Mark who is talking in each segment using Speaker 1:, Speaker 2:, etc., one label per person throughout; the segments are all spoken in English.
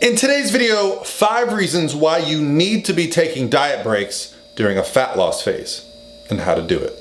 Speaker 1: In today's video, 5 reasons why you need to be taking diet breaks during a fat loss phase and how to do it.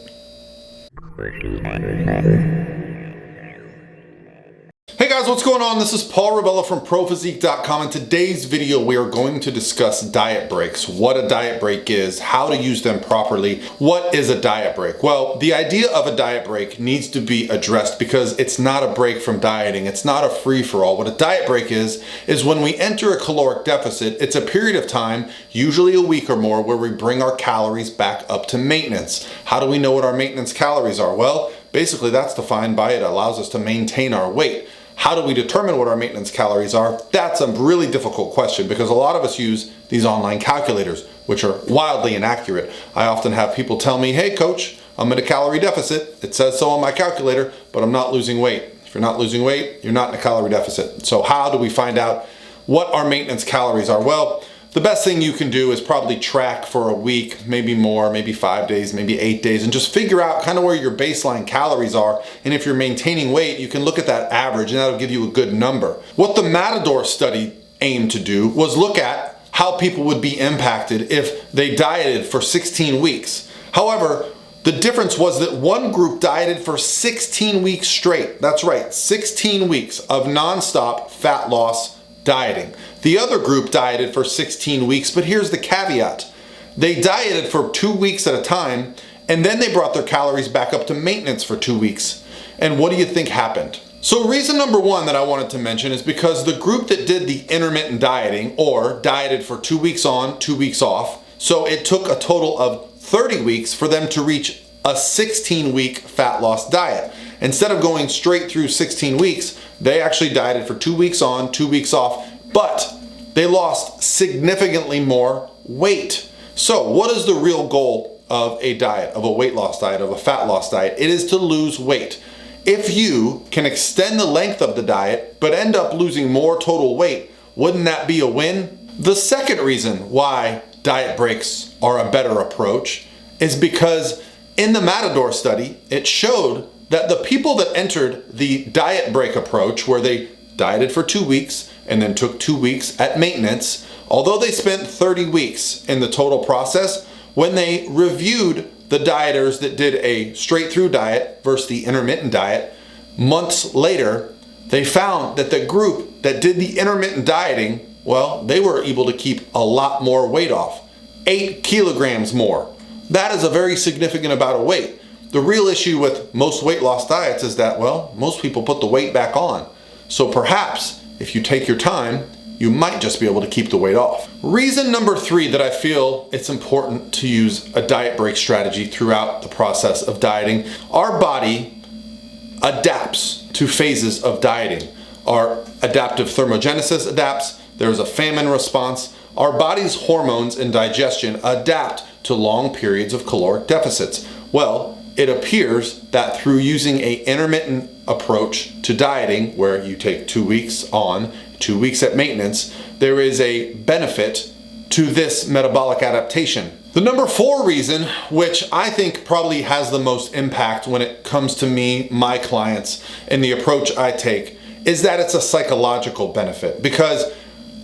Speaker 1: Hey guys, what's going on? This is Paul Rebella from ProPhysique.com. In today's video, we are going to discuss diet breaks, what a diet break is, how to use them properly. What is a diet break? Well, the idea of a diet break needs to be addressed because it's not a break from dieting. It's not a free-for-all. What a diet break is when we enter a caloric deficit, it's a period of time, usually a week or more, where we bring our calories back up to maintenance. How do we know what our maintenance calories are? Well, basically that's defined by it allows us to maintain our weight. How do we determine what our maintenance calories are? That's a really difficult question because a lot of us use these online calculators, which are wildly inaccurate. I often have people tell me, hey coach, I'm in a calorie deficit. It says so on my calculator, but I'm not losing weight. If you're not losing weight, you're not in a calorie deficit. So how do we find out what our maintenance calories are? Well, the best thing you can do is probably track for a week, maybe more, maybe 5 days, maybe 8 days, and just figure out kind of where your baseline calories are. And if you're maintaining weight, you can look at that average and that'll give you a good number. What the Matador study aimed to do was look at how people would be impacted if they dieted for 16 weeks. However, the difference was that one group dieted for 16 weeks straight. That's right, 16 weeks of nonstop fat loss dieting. The other group dieted for 16 weeks, but here's the caveat. They dieted for 2 weeks at a time, and then they brought their calories back up to maintenance for 2 weeks. And what do you think happened? So reason number one that I wanted to mention is because the group that did the intermittent dieting, or dieted for 2 weeks on, 2 weeks off, so it took a total of 30 weeks for them to reach a 16-week fat loss diet. Instead of going straight through 16 weeks, they actually dieted for 2 weeks on, 2 weeks off, but they lost significantly more weight. So what is the real goal of a diet, of a weight loss diet, of a fat loss diet? It is to lose weight. If you can extend the length of the diet, but end up losing more total weight, wouldn't that be a win? The second reason why diet breaks are a better approach is because in the Matador study, it showed that the people that entered the diet break approach, where they dieted for 2 weeks and then took 2 weeks at maintenance, although they spent 30 weeks in the total process, when they reviewed the dieters that did a straight through diet versus the intermittent diet, months later, they found that the group that did the intermittent dieting, well, they were able to keep a lot more weight off, 8 kilograms more. That is a very significant amount of weight. The real issue with most weight loss diets is that, well, most people put the weight back on. So perhaps if you take your time, you might just be able to keep the weight off. Reason number 3 that I feel it's important to use a diet break strategy throughout the process of dieting, our body adapts to phases of dieting. Our adaptive thermogenesis adapts, there's a famine response. Our body's hormones and digestion adapt to long periods of caloric deficits. Well, it appears that through using an intermittent approach to dieting, where you take 2 weeks on, 2 weeks at maintenance, there is a benefit to this metabolic adaptation. The number 4 reason, which I think probably has the most impact when it comes to me, my clients, and the approach I take, is that it's a psychological benefit, because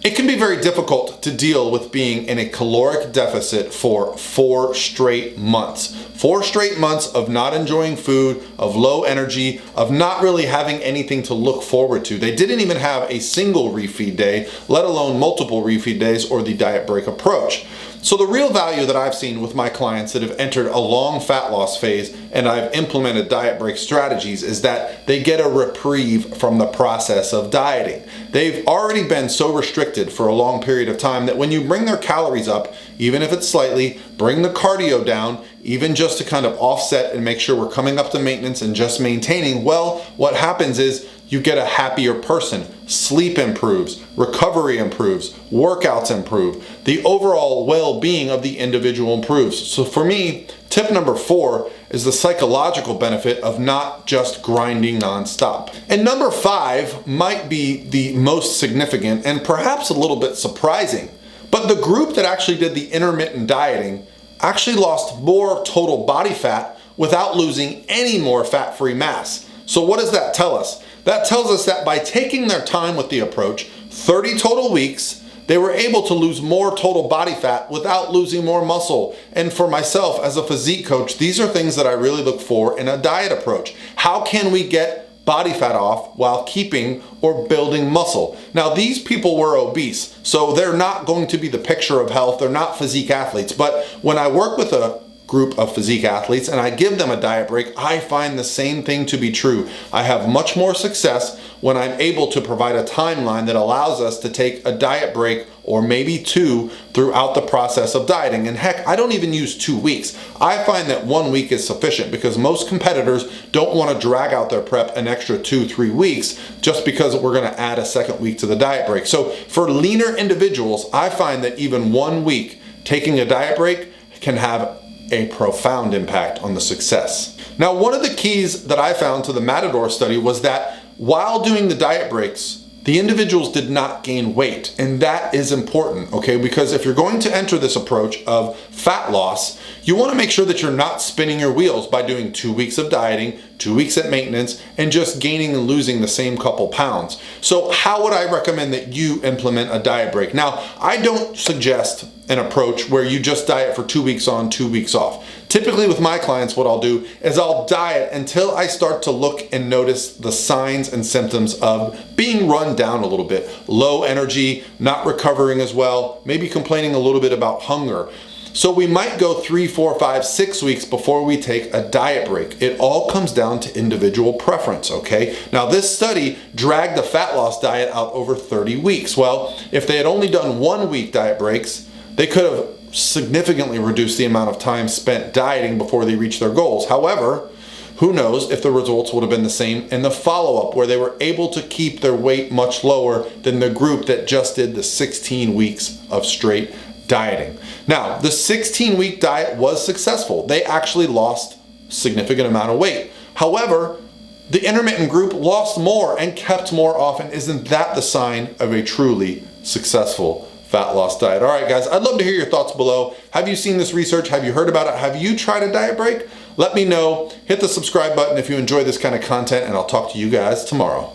Speaker 1: it can be very difficult to deal with being in a caloric deficit for 4 straight months. 4 straight months of not enjoying food, of low energy, of not really having anything to look forward to. They didn't even have a single refeed day, let alone multiple refeed days or the diet break approach. So the real value that I've seen with my clients that have entered a long fat loss phase and I've implemented diet break strategies is that they get a reprieve from the process of dieting. They've already been so restricted for a long period of time that when you bring their calories up, even if it's slightly, bring the cardio down, even just to kind of offset and make sure we're coming up to maintenance and just maintaining, well, what happens is you get a happier person. Sleep improves, recovery improves, workouts improve, the overall well-being of the individual improves. So for me, tip number 4 is the psychological benefit of not just grinding nonstop. And number 5 might be the most significant and perhaps a little bit surprising, but the group that actually did the intermittent dieting actually lost more total body fat without losing any more fat-free mass. So what does that tell us? That tells us that by taking their time with the approach, 30 total weeks, they were able to lose more total body fat without losing more muscle. And for myself as a physique coach, these are things that I really look for in a diet approach. How can we get body fat off while keeping or building muscle? Now, these people were obese, so they're not going to be the picture of health. They're not physique athletes. But when I work with a group of physique athletes and I give them a diet break, I find the same thing to be true. I have much more success when I'm able to provide a timeline that allows us to take a diet break or maybe 2 throughout the process of dieting. And heck, I don't even use 2 weeks. I find that 1 week is sufficient because most competitors don't want to drag out their prep an extra 2-3 weeks just because we're going to add a second week to the diet break. So for leaner individuals, I find that even 1 week taking a diet break can have a profound impact on the success. Now, one of the keys that I found to the Matador study was that while doing the diet breaks, the individuals did not gain weight. And that is important, okay? Because if you're going to enter this approach of fat loss, you want to make sure that you're not spinning your wheels by doing 2 weeks of dieting, 2 weeks at maintenance, and just gaining and losing the same couple pounds. So how would I recommend that you implement a diet break? Now, I don't suggest an approach where you just diet for 2 weeks on, 2 weeks off. Typically with my clients, what I'll do is I'll diet until I start to look and notice the signs and symptoms of being run down a little bit. Low energy, not recovering as well, maybe complaining a little bit about hunger. So we might go 3, 4, 5, 6 weeks before we take a diet break. It all comes down to individual preference, okay? Now this study dragged the fat loss diet out over 30 weeks. Well, if they had only done 1 week diet breaks, they could have significantly reduced the amount of time spent dieting before they reached their goals. However, who knows if the results would have been the same in the follow-up where they were able to keep their weight much lower than the group that just did the 16 weeks of straight dieting. Now, the 16-week diet was successful. They actually lost a significant amount of weight. However, the intermittent group lost more and kept more often. Isn't that the sign of a truly successful fat loss diet? All right, guys, I'd love to hear your thoughts below. Have you seen this research? Have you heard about it? Have you tried a diet break? Let me know. Hit the subscribe button if you enjoy this kind of content, and I'll talk to you guys tomorrow.